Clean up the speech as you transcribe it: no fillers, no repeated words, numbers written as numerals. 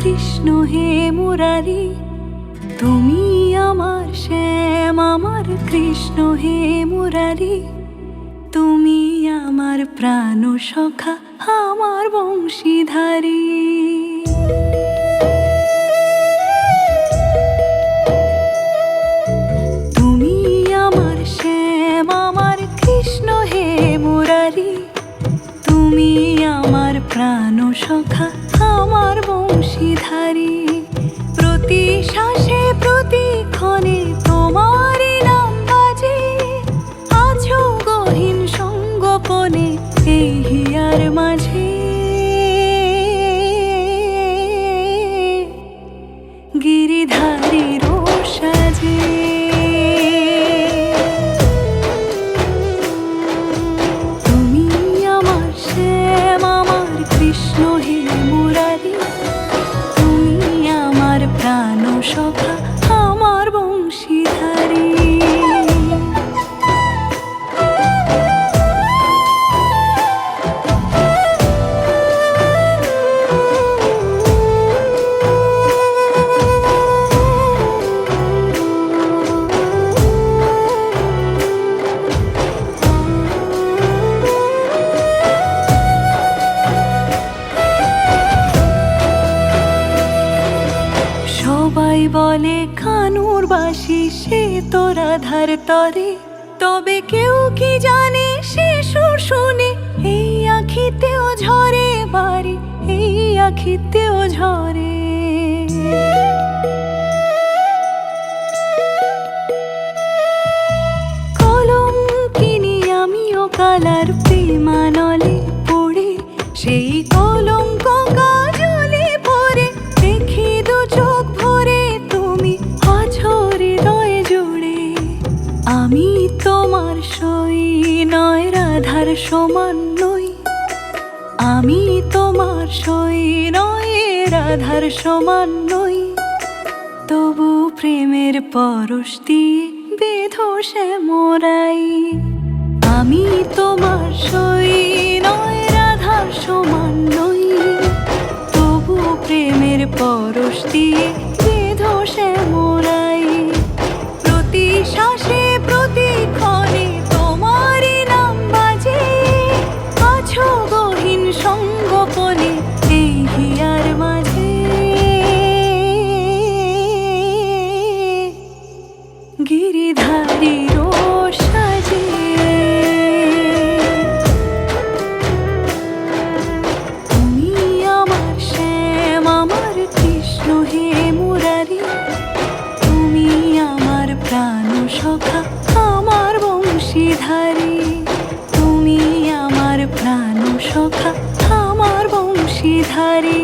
কৃষ্ণ হে মুরারি, তুমি আমার শ্যাম আমার কৃষ্ণ হে মুরারি, তুমি আমার প্রাণ সখা আমার বংশীধারী। তুমি আমার শ্যাম আমার কৃষ্ণ হে মুরারি, তুমি আমার প্রাণ সখা আমার বংশীধারী। প্রতি শ্বাসে প্রতিক্ষণে তোমারই নাম বাজে, আছো গহীন সঙ্গোপনে এই হিয়ার মাঝে। গিরিধারীর সাজে তুমি আমার শ্যাম আমার কৃষ্ণ হে মুরারি, তুমি আমার প্রাণ সখা আমার বংশীধারী। সবাই বলে কানুর বাসি সে তো রাধার তরে, তবে কেউ কি জানে সে সুর শুনে এই আখিতেও ঝরে বাড়ি, এই আখিতেও ঝরে। কলম কিনি আমিও কালার প্রেমানলে পড়ে, সেই কলঙ্ক কাজলে ভরে দেখি দু চোখ ভরে তুমি আছো হৃদয় জুড়ে। আমি তোমার সই নয় রাধার সমান নই, আমি তোমার সই নয় রাধার সমান নই, তবু প্রেমের পরশ দিয়ে বেঁধো সে মোরাই। আমি তোমার সই নয় রাধার সমান নই, তবু প্রেমের পরশ দিয়ে বেঁধো সে মোরাই। প্রতি শ্বাসে প্রতিক্ষণে তোমারই নাম বাজে, আছো গহীন সঙ্গোপনে এই হিয়ার মাঝে। গিরিধারীর সাজে তুমি আমার শ্যাম আমার কৃষ্ণ হে মুরারি, তুমি আমার প্রাণ সখা আমার বংশীধারী, তুমি আমার প্রাণ সখা আমার বংশীধারী।